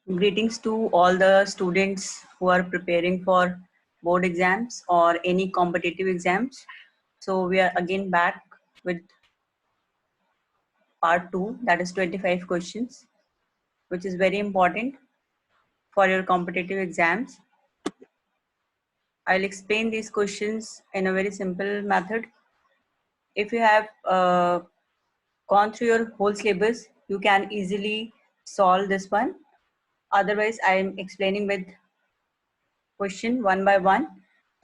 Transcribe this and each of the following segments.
Greetings to all the students who are preparing for board exams or any competitive exams. So we are again back with part 2, that is 25 questions, which is very important for your competitive exams. I'll explain these questions in a very simple method. If you have gone through your whole syllabus, you can easily solve this one. Otherwise, I am explaining with question one by one.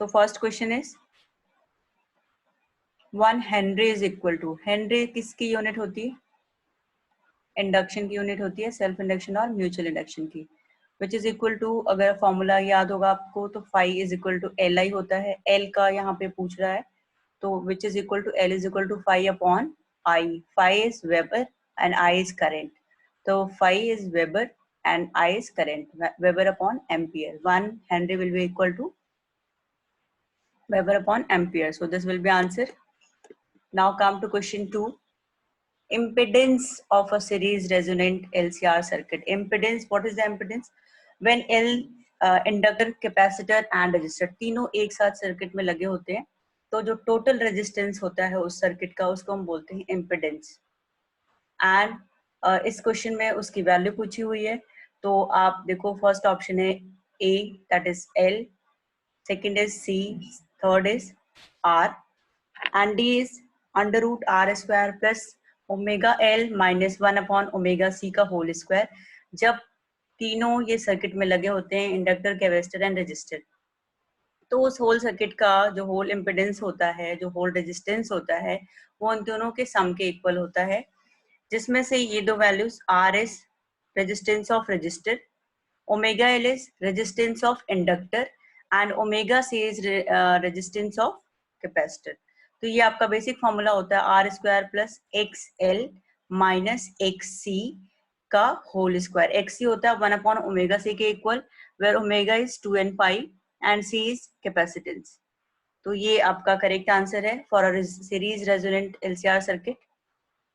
So first question is 1 henry is equal to, henry किसकी unit होती है? Induction की unit होती है, self induction और mutual induction की, which is equal to, अगर formula याद होगा आपको तो phi is equal to L I होता है, एल का यहाँ पे पूछ रहा है, तो which is equal to L is equal to phi upon I, phi is weber and I is current, तो phi is weber and I is current, weber upon ampere, 1 henry will be equal to weber upon ampere, so this will be answer. Now come to question 2. Impedance of a series resonant LCR circuit. Impedance, what is the impedance? When L inductor, capacitor and resistor तीनों एक साथ circuit में लगे होते हैं, तो जो total resistance होता है उस सर्किट का, उसको हम बोलते हैं इम्पिडेंस. एंड इस क्वेश्चन में उसकी वैल्यू पूछी हुई है, तो आप देखो फर्स्ट ऑप्शन है A, that is L, second is C, third is R, and d is under root r square plus omega L minus 1 upon omega C का होल स्क्वायर. जब तीनों ये सर्किट में लगे होते हैं, इंडक्टर, कैपेसिटर एंड रेजिस्टर, तो उस होल सर्किट का जो होल इम्पिडेंस होता है, जो होल रेजिस्टेंस होता है, वो उन दोनों के सम के इक्वल होता है, जिसमें से ये दो values R is resistance of resistor, omega L is resistance of inductor and omega C is resistance of capacitor. तो ये आपका बेसिक फॉर्मूला होता है R square plus X L minus X C का होल स्क्वायर. एक्स सी होता है 1 upon omega C के equal, where omega is 2 and pi and C is capacitance. तो ये आपका करेक्ट आंसर है for a series resonant LCR circuit.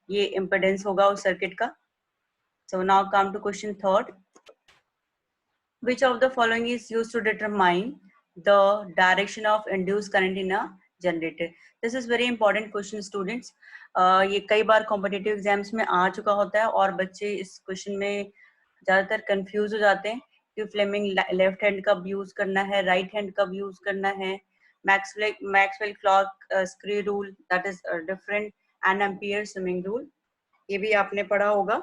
ये impedance होगा उस सर्किट का. So now come to question third. Which of the following is used to determine the direction of induced current in a generator? This is very important question students. ये कई बार competitive exams में आ चुका होता है और बच्चे इस क्वेश्चन में ज़्यादातर कंफ्यूज हो जाते हैं कि फ्लेमिंग लेफ्ट हैंड कब यूज करना है, राइट हैंड कब यूज करना है, Maxwell clock screw rule that is different, and ampere swimming rule, ये भी आपने पढ़ा होगा.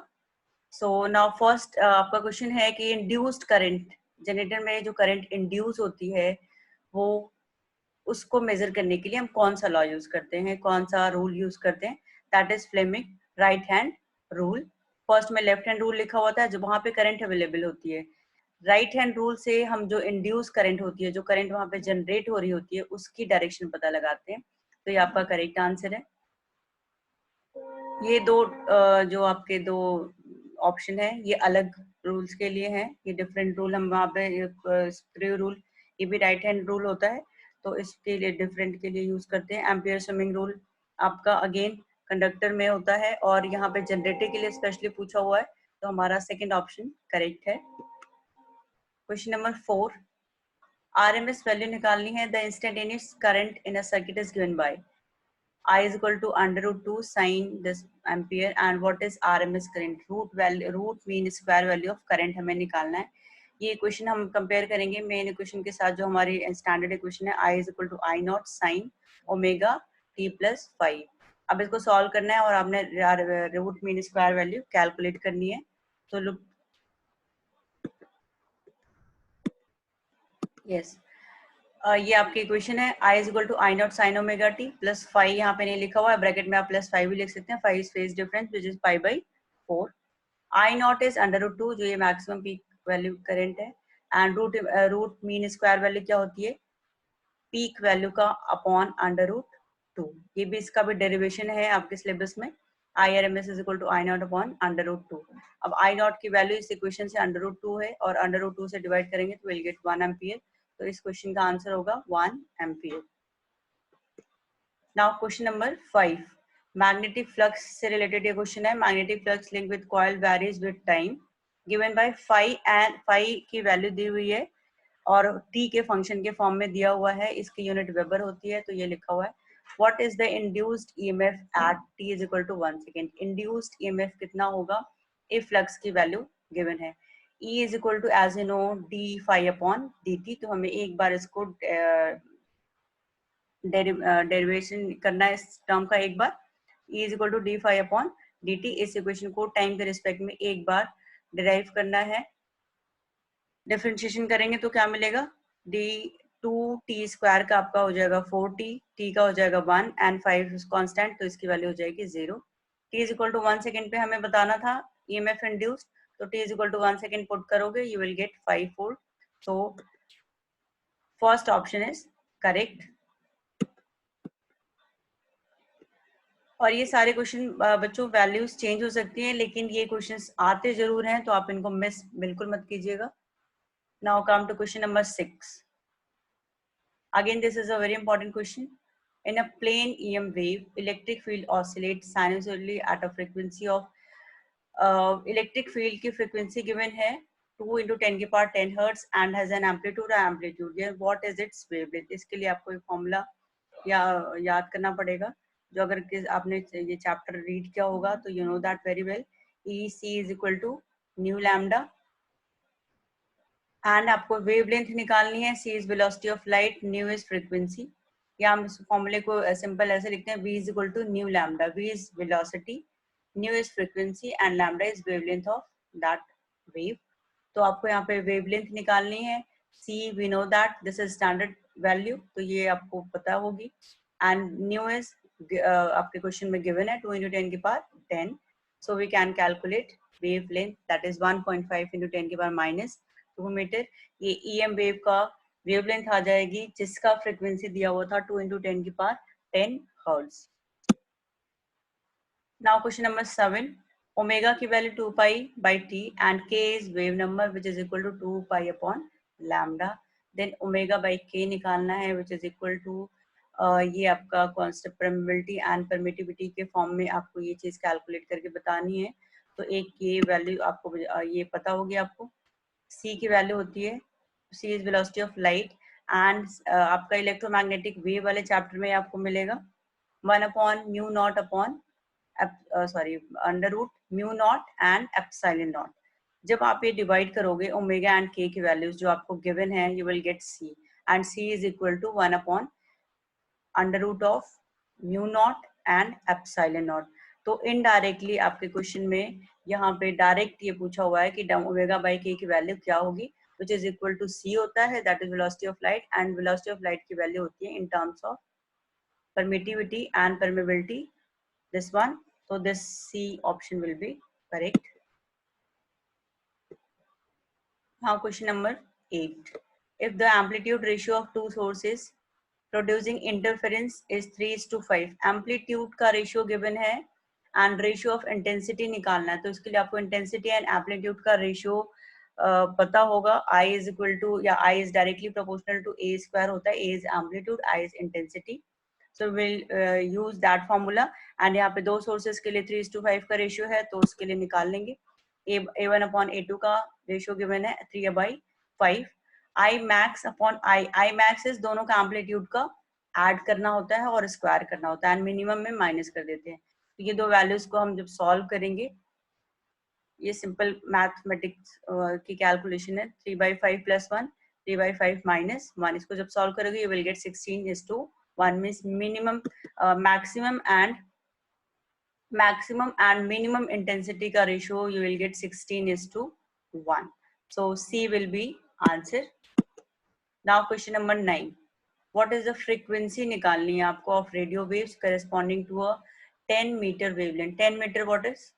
सो नाउ फर्स्ट आपका क्वेश्चन है कि इंड्यूस्ड करंट, जनरेटर में जो करंट इंड्यूस होती है वो, उसको मेजर करने के लिए हम कौन सा लॉ यूज करते हैं, कौन सा रूल यूज करते हैं? That is Fleming right hand rule. First में लेफ्ट हैंड रूल लिखा होता है जो वहां पे करंट अवेलेबल होती है. राइट हैंड रूल से हम जो इंड्यूस करंट होती है, जो करंट वहां पे जनरेट हो रही होती है, उसकी डायरेक्शन पता लगाते हैं. तो ये आपका करेक्ट आंसर है. ये दो जो आपके दो ऑप्शन है ये अलग रूल्स के लिए हैं, ये डिफरेंट रूल. हम वहाँ पे स्क्रू रूल, ये भी राइट हैंड रूल होता है, तो इसके लिए डिफरेंट के लिए यूज करते हैं. एम्पियर स्विमिंग रूल आपका अगेन कंडक्टर में होता है और यहाँ पे जनरेटर के लिए स्पेशली पूछा हुआ है, तो हमारा सेकंड ऑप्शन करेक्ट है. Question number 4. आरएमएस वैल्यू निकालनी है. The instantaneous current in a circuit is given by I is equal to under root 2 sin this ampere, and what is RMS current? Root mean square value of current हमें निकालना है. ये equation हम compare करेंगे main equation के साथ जो हमारी स्टैंडर्ड इक्वेशन है, I is equal to I naught sin omega t plus 5. अब इसको सॉल्व करना है और आपने root mean square value calculate करनी है. तो लुक, यस, ये आपकी इक्वेशन है. I is equal to I naught sine omega T plus 5, यहाँ पे नहीं लिखा हुआ है, ब्रैकेट में आप प्लस 5 भी लिख सकते हैं. 5 is phase difference which is pi by 4. I naught is under root 2, जो ये मैक्सिमम पीक वैल्यू करंट है, and root mean square value क्या होती है? पीक वैल्यू का अपॉन अंडर रूट 2. ये भी, इसका भी डेरिवेशन है आपके सिलेबस में. I R M S is equal to I naught upon under root 2. अब आई नॉट की वैल्यू इस इक्वेशन से अंडर रूट 2 है और अंडर रूट 2 से डिवाइड करेंगे तो विल गेट 1 एम्पियर. तो इस क्वेश्चन का आंसर होगा 1 ampere. Now question number 5. Magnetic flux से रिलेटेड ये क्वेश्चन है. Magnetic flux link with coil varies with time. Given by phi, and phi की वैल्यू दी हुई है और टी के फंक्शन के फॉर्म में दिया हुआ है, इसकी यूनिट वेबर होती है, तो ये लिखा हुआ है what is the induced EMF at T is equal to 1 second. Induced EMF कितना होगा इफ फ्लक्स की वैल्यू गिवन है। E is equal to as you know D phi upon D T, तो हमें एक बार इसको डेरिवेशन करना है इस टर्म का एक बार। E is equal to D phi upon D T, इस इक्वेशन को टाइम के रिस्पेक्ट में एक बार डिराइव करना है। डिफरेंशिएशन करेंगे तो क्या मिलेगा, डी 2t स्क्वायर का आपका हो जाएगा 4t, t का हो जाएगा 1 एंड 5 कांस्टेंट, तो इसकी वैल्यू हो जाएगी 0। t is equal to 1 second पे हमें बताना था ईएमएफ इंड्यूस्ड, तो t is equal to 1 second put करोगे यू विल गेट 5 वोल्ट। तो फर्स्ट ऑप्शन इज करेक्ट। और ये सारे क्वेश्चन बच्चों वैल्यूज चेंज हो सकती हैं, लेकिन ये क्वेश्चंस आते जरूर हैं, तो आप इनको मिस बिल्कुल मत कीजिएगा। Now come to question number 6। Again, this is a very important question. In a plane EM wave, electric field oscillates sinusoidally at a frequency of electric field की frequency given है 2 into 10 की power 10 hertz and has an amplitude or amplitude. Yeah, what is its wavelength? इसके लिए आपको एक formula या याद करना पड़ेगा, जो अगर आपने ये चैप्टर रीड किया होगा तो you know that very well. EC is equal to nu lambda, and आपको वेवलेंथ निकालनी है, c is velocity of light, new is frequency, या हम इस फॉर्मूले को सिंपल ऐसे लिखते हैं v is equal to nu lambda, v is velocity, nu is frequency and lambda is wavelength of that wave. तो आपको यहाँ पे वेवलेंथ निकालनी है, c we know that this is standard value, तो ये आपको पता होगी, एंड न्यू इज आपके क्वेश्चन में गिवन है 2 into 10 की power 10, so we can calculate wavelength that is 1.5 into 10 की पावर माइनस 2 मीटर। ये EM वेव का वेवलेंथ आ जाएगी जिसका फ्रीक्वेंसी दिया हुआ था 2 into 10 की power 10 hertz. Now question number 7। Omega की value 2 pi by T and k is wave number which is equal to 2 pi upon lambda, then omega by k निकालना है विच इज इक्वल टू ये आपका constant permeability and permittivity के form में आपको ये चीज कैलकुलेट करके बतानी है। तो एक ये वैल्यू आपको ये पता होगी आपको, c की वैल्यू होती है, c is velocity of light and आपका इलेक्ट्रोमैग्नेटिक वेव वाले चैप्टर में आपको मिलेगा 1 upon mu naught upon under root mu naught and epsilon naught. जब आप ये डिवाइड करोगे ओमेगा एंड के की वैल्यूज जो आपको गिवन है you will get c, and c is equal to 1 upon under root of mu naught and epsilon naught. तो इनडायरेक्टली आपके क्वेश्चन में यहाँ पे डायरेक्ट ये पूछा हुआ है कि ओमेगा बाई के की वैल्यू क्या होगी, which is equal to c होता है, that is velocity of light, and velocity of light की वैल्यू होती है in terms of permittivity and permeability, this one, so this C option will be correct. Now question number 8. If the amplitude ratio of two sources producing interference is 3:5, amplitude का ratio given है and ratio of intensity निकालना है, तो इसके लिए आपको intensity and amplitude का ratio पता होगा, I is equal to या I is directly proportional to A square होता है, A is amplitude, I is intensity. So we'll use that formula, and यहाँ पे दो sources के लिए 3:5 का ratio है, तो उसके लिए निकाल लेंगे। A1 upon A2 का ratio given है 3/5, I max upon I max is दोनों का amplitude का add करना होता है और square करना होता है, and minimum में minus कर देते हैं। तो ये दो values को हम जब solve करेंगे, ये simple mathematics की calculation है, 3/5 plus 1, 3/5 minus 1, इसको जब solve करोगे you will get 16:1 means maximum and minimum intensity का ratio you will get 16:1. So C will be answer. Now question number 9. What is the frequency निकालनी है आपको of radio waves corresponding to a 10 meter wavelength. 10 meter what is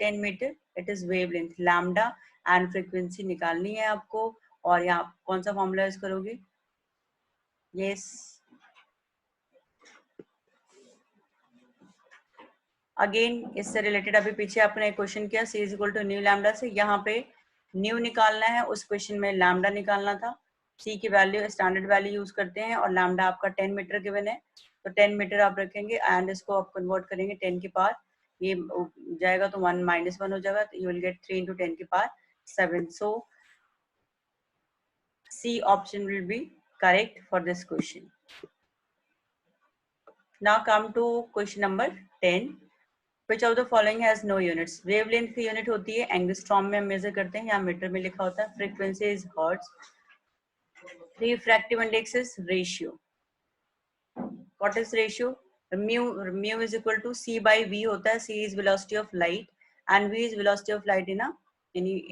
10 meter? It is wavelength lambda and frequency निकालनी है आपको, और यहाँ कौन सा फॉर्मूला यूज करोगे? Yes. अगेन इससे रिलेटेड अभी पीछे आपने एक क्वेश्चन किया c is equal to nu lambda से, यहाँ पे न्यू निकालना है, उस क्वेश्चन में लैम्डा निकालना था। c की वैल्यू स्टैंडर्ड वैल्यू यूज करते हैं और लैम्डा आपका 10 मीटर गिवन है, तो 10 मीटर आप रखेंगे एंड इसको आप कन्वर्ट करेंगे 10 की पावर ये जाएगा तो 1 - 1 हो जाएगा, तो यू विल गेट 3 into 10 की power 7. So C option will be correct for this question. Now come to question number 10. Which of the following has no units? Wavelength की यूनिट होती है एंगस्ट्रॉम में हम मेजर करते हैं, यहाँ मीटर में लिखा होता है. Frequency is hertz. Refractive index is ratio. What is ratio? Mu is equal to C by V होता है. C is velocity of light and V is velocity of light in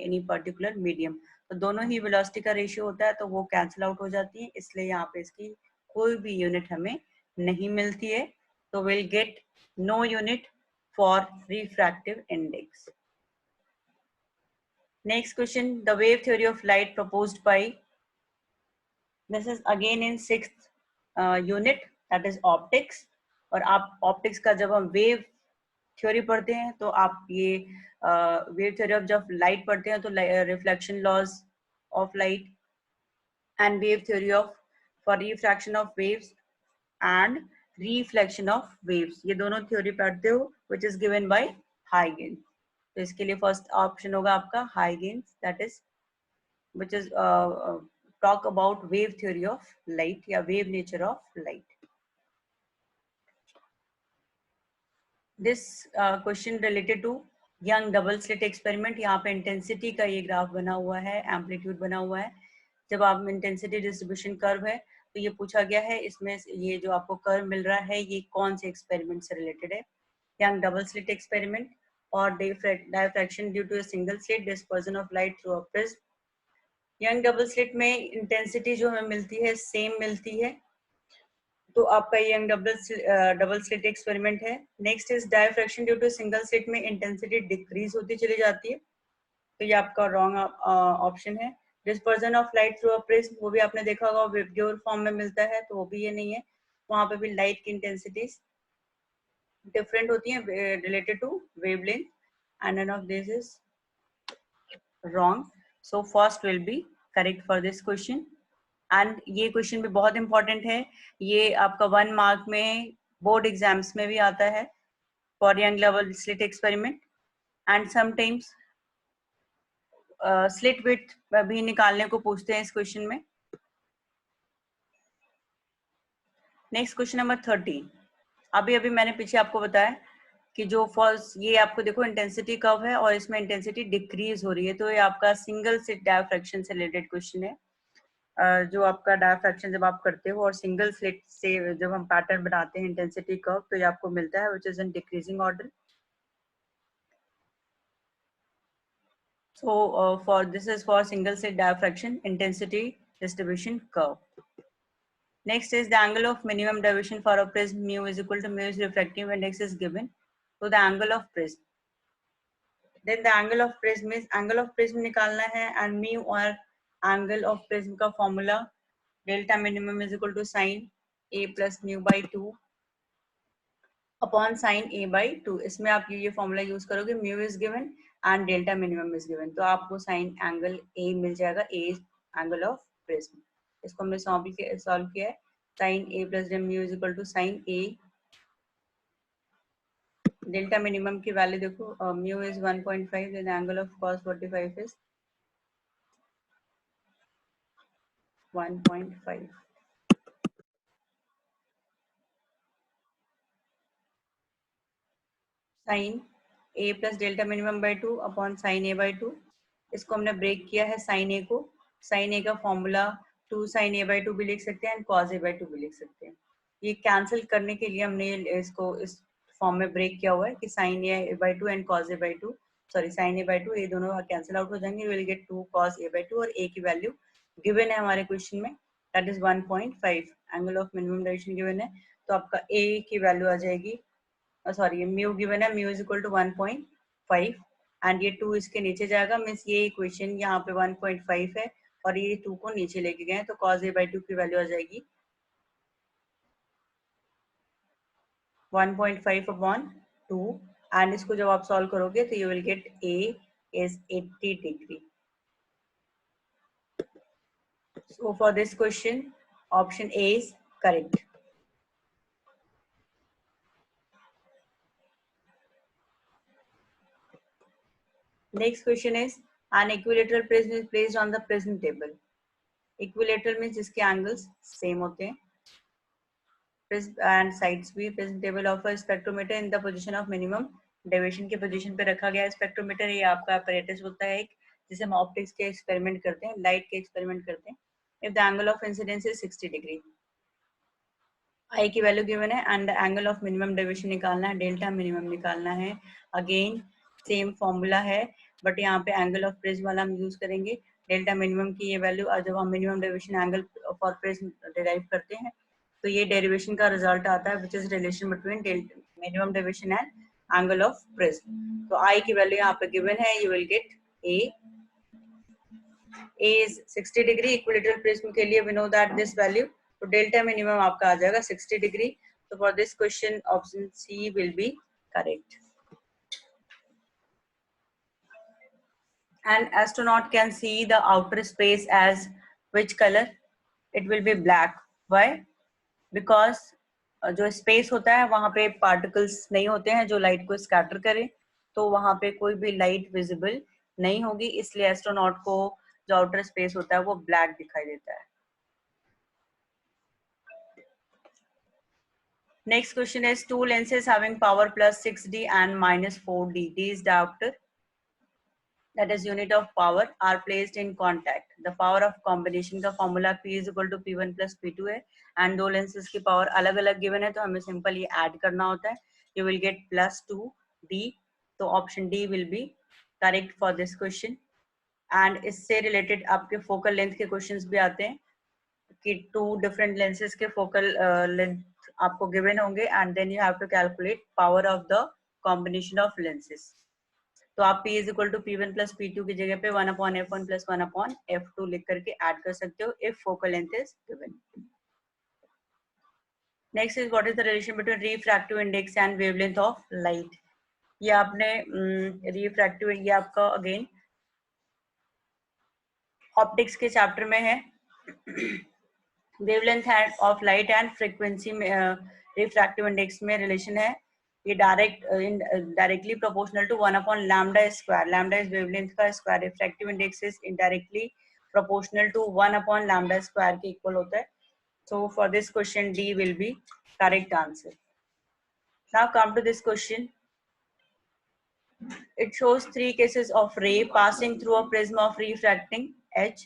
any particular medium. तो दोनों ही velocity का ratio होता है, तो वो cancel out हो जाती है, इसलिए यहाँ पे इसकी कोई भी unit हमें नहीं मिलती है. तो we'll get no unit for refractive index. Next question, the wave theory of light proposed by, this is again in 6th unit, that is optics. और आप optics का जब हम wave theory पढ़ते हैं तो आप ये wave theory of जब light पढ़ते हैं तो reflection laws of light and wave theory of for refraction of waves and reflection of waves, ये दोनों theory पढ़ते हो, which is given by Huygens. तो इसके लिए first option होगा आपका Huygens, that is which is talk about wave theory of light या wave nature of light. This question related to young double slit experiment. यहाँ पे intensity का ये ग्राफ बना हुआ है, amplitude बना हुआ है. जब आप intensity distribution curve है तो ये पूछा गया है, इसमें ये जो आपको कर्व मिल रहा है ये कौन से एक्सपेरिमेंट से रिलेटेड है. young double slit experiment और diffraction due to a single slit, dispersion of light through a prism. Young double slit में इंटेंसिटी जो हमें मिलती है सेम मिलती है, तो आपका यंग डबल स्लिट एक्सपेरिमेंट है. Next is diffraction due to single slit में इंटेंसिटी डिक्रीज होती चली जाती है, तो ये आपका रॉन्ग ऑप्शन है. Dispersion of light through a prism, वो भी आपने देखा होगा वेवग्योर फॉर्म में मिलता है, तो वो भी ये नहीं है. वहां पे भी लाइट की इंटेंसिटीज डिफरेंट होती है related to wavelength, and none of this is wrong. So first will be correct for this question. And ये क्वेश्चन भी बहुत इंपॉर्टेंट है, ये आपका 1 मार्क में बोर्ड एग्जाम्स में भी आता है for young level slit experiment. And sometimes slit width भी निकालने को पूछते हैं इस क्वेश्चन में. Next question number 13. अभी मैंने पीछे आपको बताया कि जो फर्स्ट ये आपको देखो इंटेंसिटी कर्व है और इसमें इंटेंसिटी डिक्रीज हो रही है, तो ये आपका सिंगल स्लिट डायफ्रैक्शन से रिलेटेड क्वेश्चन है. जो आपका डायफ्रैक्शन जब आप करते हो और सिंगल स्लिट से जब हम पैटर्न बनाते हैं इंटेंसिटी कर्व, तो ये आपको मिलता है which is in decreasing order. So for this is for single slit diffraction intensity distribution curve. Next is the angle of minimum deviation for a prism mu is equal to mu is refractive index is given. So the angle of prism. Then the angle of prism is angle of prism निकालना है and mu और angle of prism का formula delta minimum is equal to sin a plus mu by 2 upon sine a by 2. इसमें आप ये formula use करोगे, mu is given and delta minimum is given, तो आपको साइन एंगल a मिल जाएगा, a angle of prism. इसको हमने solve किया है. Sine a plus mu is equal to sine a. Delta minimum की वैल्यू देखो, mu is 1.5, then angle of cos 45 is 1.5. Sine a plus delta minimum by 2 upon sine a by 2. इसको हमने break किया है sine a को. Sine a का formula 2 sine a by 2 भी लिख सकते हैं एंड कॉस a बाई 2 भी लिख सकते हैं. ये कैंसिल करने के लिए हमने इसको इस फॉर्म में ब्रेक किया हुआ है कि sine a by 2 and cos a by 2, sorry sine a by 2, ये दोनों कैंसिल आउट हो जाएंगे. Will get 2 cos a by 2 और a की वैल्यू गिवन है हमारे क्वेश्चन में, that is 1.5. Angle of minimum deviation given है, तो आपका a की वैल्यू आ जाएगी, सॉरी म्यू गिवन है, mu is equal to 1.5 and ये 2 इसके नीचे जाएगा, मीन्स ये इक्वेशन यहाँ पे 1.5 है और ये 2 को नीचे लेके गए, तो cos a by 2 की वैल्यू आ जाएगी 1.5 अपॉन 2 एंड इसको जब आप सॉल्व करोगे तो you will gate a is 80 degree. So for this question option A is correct. Next question is an equilateral prism is placed on the prism table. Equilateral में जिसके angles same होते हैं. Prism and sides भी prism table of a spectrometer in the position of minimum deviation की position पे रखा गया है स्पेक्ट्रोमीटर. ये आपका अपैरेटस होता है एक, जिसे हम ऑप्टिक्स के एक्सपेरिमेंट करते हैं, लाइट के एक्सपेरिमेंट करते हैं. If the angle of incidence is 60 degree, I की वैल्यू गिवन है and angle of minimum deviation निकालना है, डेल्टा मिनिमम निकालना है. अगेन सेम फॉर्मूला है बट यहाँ पे एंगल ऑफ प्रिज्म वाला हम यूज करेंगे. डेल्टा मिनिमम की ये वैल्यू, और जब हम minimum deviation angle for prism derive करते हैं तो ये डेरिवेशन का रिजल्ट आता है which is relation between minimum deviation and angle of prism. तो आई की वैल्यू यहाँ पे गिवन है. You will get A. A is 60 degree. Equilateral prism के लिए we know that this value, तो डेल्टा मिनिमम आपका आ जाएगा 60 डिग्री. तो for this question option C will be correct. And astronaut can see the outer space as which color? It will be black. Why? Because जो space होता है वहां पे पार्टिकल्स नहीं होते हैं जो लाइट को स्कैटर करें, तो वहां पे कोई भी लाइट विजिबल नहीं होगी, इसलिए एस्ट्रोनॉट को जो आउटर स्पेस होता है वो ब्लैक दिखाई देता है. Next question is two lenses having power plus 6D and minus 4D. D is diopter, that is unit of power, are placed in contact. The power of combination का formula P is equal to P1 plus P2 है and दो lenses की power अलग अलग given है तो हमें simple ये add करना होता है. You will get plus 2D. तो option D will be correct for this question. And इससे related आपके focal length के questions भी आते हैं कि टू डिफरेंट लेंसेज के फोकल लेंथ आपको गिवन होंगे and then you have to calculate power of the combination of lenses. तो आप P इज इक्वल टू P1 प्लस P2 की जगह पे 1/f1 प्लस 1/f2 लिख करके ऐड कर सकते हो if focal length is given. Next is what is the relation between refractive index and wavelength of light. ये आपने रिफ्रैक्टिव, ये आपका अगेन ऑप्टिक्स के चैप्टर में है. Wavelength of light and frequency में रिफ्रैक्टिव इंडेक्स में रिलेशन है. ये डायरेक्टली प्रोपोर्शनल टू 1/लैम्डा स्क्वायर. लैम्डा इज वेवलेंथ का square. Refractive index is indirectly proportional to 1/लैम्डा स्क्वायर के इक्वल होता है. So for this question D will be correct answer. Now come to this question. It shows three cases of ray passing through a prism of refracting edge.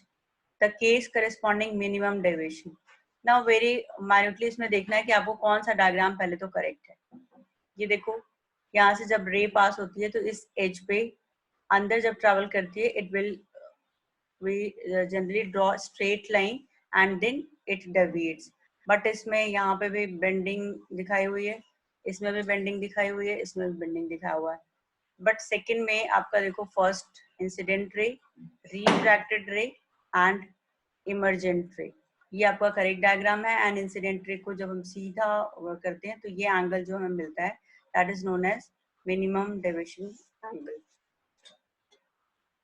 The case corresponding minimum deviation. Now very minutely इसमें देखना है कि आपको कौन सा diagram पहले तो correct है. ये देखो, यहाँ से जब रे पास होती है तो इस एज पे अंदर जब ट्रेवल करती है it will we generally draw straight line and then it deviates. But इसमें यहाँ पे भी बेंडिंग दिखाई हुई है, इसमें भी बेंडिंग दिखाई हुई है, इसमें भी बेंडिंग दिखाया हुआ है. बट सेकंड में आपका देखो फर्स्ट इंसिडेंट रे, रिफ्रैक्टेड रे एंड इमर्जेंट रे, ये आपका करेक्ट डायग्राम है. एंड इंसिडेंट रे को जब हम सीधा करते हैं तो ये एंगल जो हमें मिलता है that is known as minimum deviation angle.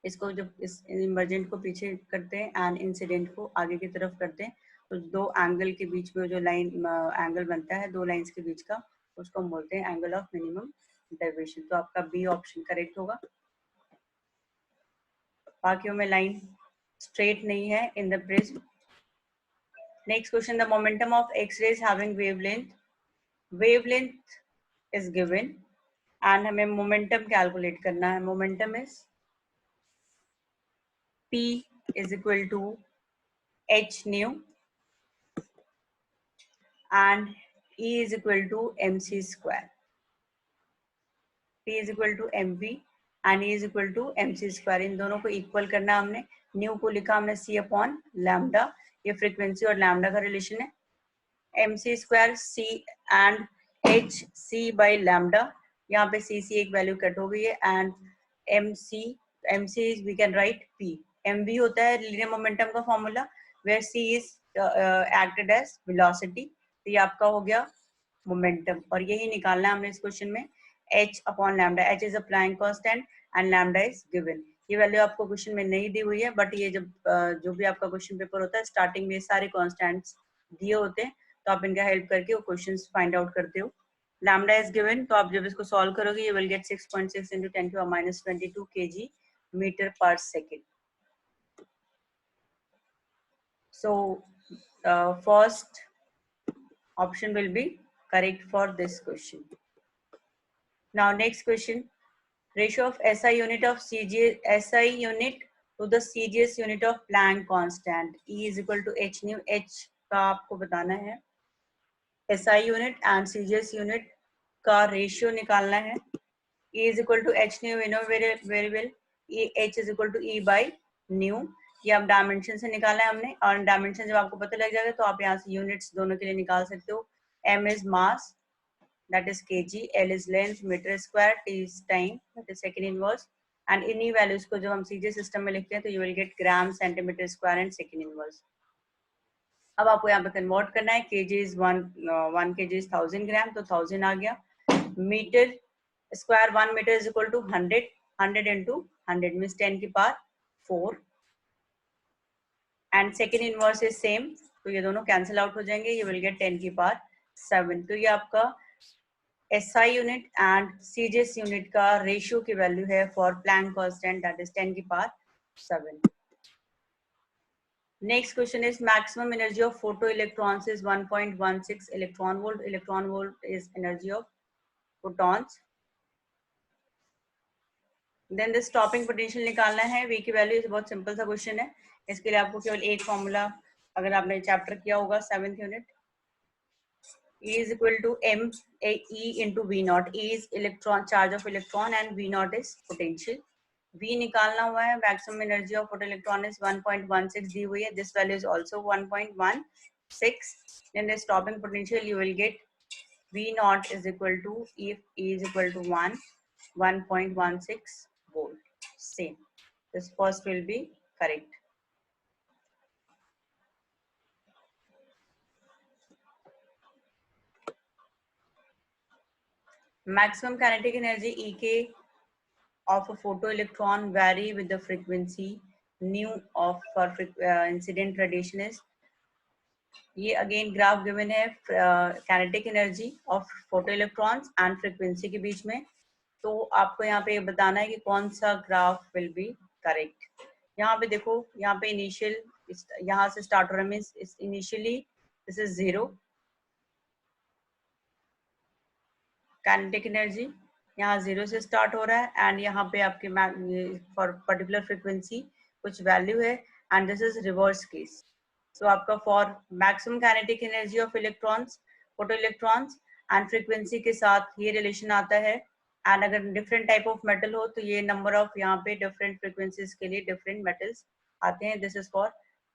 इसको जब इस इमर्जेंट को पीछे करते हैं एंड इंसिडेंट को आगे की तरफ करते हैं तो दो एंगल के बीच में जो लाइन एंगल बनता है दो लाइंस के बीच का, उसको हम बोलते हैं एंगल ऑफ मिनिमम डेविएशन. तो आपका बी ऑप्शन करेक्ट होगा. बाकियों में लाइन स्ट्रेट नहीं है in the prism. Next question. The momentum of X-rays having wavelength. Wavelength is given and हमें मोमेंटम कैलकुलेट करना है. Momentum is P is equal to h nu and E is equal to mc square. P is equal to mv and E is equal to mc square. इन दोनों को equal करना हमने. New को लिखा हमने c अपॉन लैम्डा. ये frequency और लैम्डा का रिलेशन है. mc square c and h c by lambda. यहाँ पे c एक वैल्यू कट हो गई है and mc we can write p. mv होता है लीनियर मोमेंटम का formula where c is acted as velocity. तो ये आपका हो गया मोमेंटम और यही निकालना है हमने इस क्वेश्चन में. h upon lambda. h is a प्लाइंग constant and lambda is given. ये वैल्यू आपको क्वेश्चन में नहीं दी हुई है बट ये जब जो भी आपका क्वेश्चन पेपर होता है स्टार्टिंग में सारे कांस्टेंट्स दिए होते हैं तो आप इनका हेल्प करके वो क्वेश्चंस फाइंड आउट करते हो. लैम्डा इज गिवन तो आप जब इसको सॉल्व करोगे you will gate 6.6 into 10⁻22 kg meter per second. So first option will be correct for this question. Now next question, ratio of SI unit of SI unit to the CGS unit of Planck constant E is equal to h nu. H का आपको बताना है, SI unit and CGS unit का ratio निकालना है. E is equal to h nu, we know very well. H is equal to E by nu. ये अब dimension से निकाला है हमने, और डायमेंशन जब आपको पता लग जाएगा तो आप यहाँ से यूनिट्स दोनों के लिए निकाल सकते हो. M is mass, that is kg, L is length, meter square, T is time, that is second inverse, and इन्हीं वैल्यूज को जब हम सीजे सिस्टम में लिखते हैं तो you will get gram, centimetre square and second inverse. अब आपको यहाँ पे कन्वर्ट करना है. kg is 1 kg is 1000 gram, तो 1000 आ गया. Metre square 1 metre is equal to 100, 100 into 100 means 10 की power 4, and second inverse is same, तो ये दोनों कैंसिल आउट हो जाएंगे. यू विल गेट 10 की पावर 7. तो ये आपका SI unit and CGS unit का रेशियो की वैल्यू है for Planck constant, that is 10 की power 7. Next question is maximum energy of photo electrons is 1.16 electron volt. Electron volt is energy of photons. Then this stopping potential निकालना है. V की value बहुत simple सा question है. इसके लिए आपको केवल एक फॉर्मूला, अगर आपने चैप्टर किया होगा 7th unit, E is equal to M E into V naught. E is electron, charge of electron, and V naught is potential. V निकालना हुआ है. Maximum energy of photo electron is 1.16 दी हुई है. This value is also 1.16. Then the stopping potential you will get V naught is equal to, if E is equal to 1.16 volt. Same. This first will be correct. Maximum kinetic energy EK of a photoelectron vary with the frequency nu of for incident radiation is. ये again graph given है kinetic energy of photoelectrons and frequency के बीच में. तो आपको यहाँ पे बताना है कि कौन सा ग्राफ विल बी करेक्ट. यहाँ पे देखो, यहाँ पे इनिशियल, यहाँ से स्टार्ट हो रहा है, means initially this is 0 kinetic energy. यहाँ 0 से स्टार्ट हो रहा है, एंड यहाँ पे आपके फॉर पर्टिकुलर फ्रीक्वेंसी कुछ वैल्यू है, and this is reverse case. So आपका for maximum kinetic energy of electrons, photo electrons and frequency के साथ ये रिलेशन आता है. एंड अगर डिफरेंट टाइप ऑफ मेटल हो तो ये नंबर ऑफ यहाँ पे डिफरेंट फ्रीक्वेंसीज के लिए डिफरेंट मेटल्स आते हैं. This is for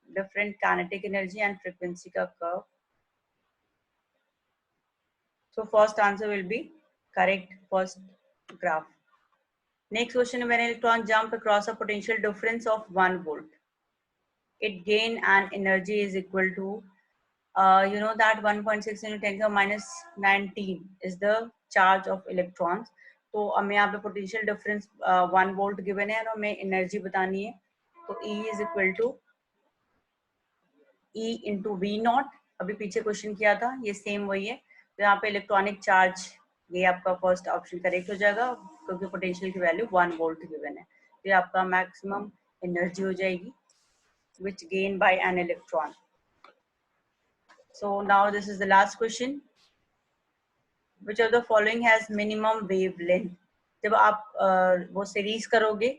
different kinetic energy and frequency का curve. So first answer will be correct, first graph. Next question, when an electron jump across a potential difference of 1 volt, it gain an energy is equal to, you know that 1.6 into 10 minus 19 is the charge of electrons. तो हमें यहाँ पे potential difference 1 volt given है और हमें energy बतानी है. तो E is equal to E into V naught. अभी पीछे क्वेश्चन किया था, ये सेम वही है. तो यहाँ पे इलेक्ट्रॉनिक चार्ज, ये आपका फर्स्ट ऑप्शन करेक्ट हो जाएगा क्योंकि पोटेंशियल की वैल्यू 1 वोल्ट गिवन है. तो ये आपका मैक्सिमम एनर्जी हो जाएगी which gained by an electron. So now this is the last question. Which of the following has minimum wavelength? जब आप वो सीरीज करोगे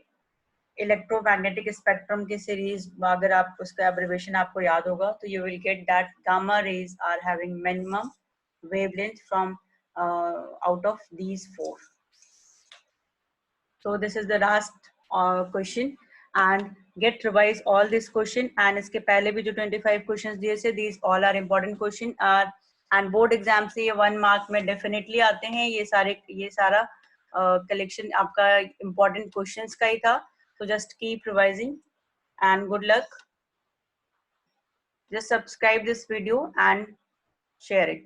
इलेक्ट्रोमैग्नेटिक स्पेक्ट्रम की सीरीज, अगर आप उसका एब्रिविएशन आपको याद होगा तो you will get that gamma rays are having minimum wavelength from out of these 4. So this is the last question, and get revise all this question. And इसके पहले भी जो 25 questions दिए थे, these all are important question are, and board exam से ये 1 mark में definitely आते हैं. ये सारा collection आपका important questions का ही था. So just keep revising and good luck. Just subscribe this video and share it.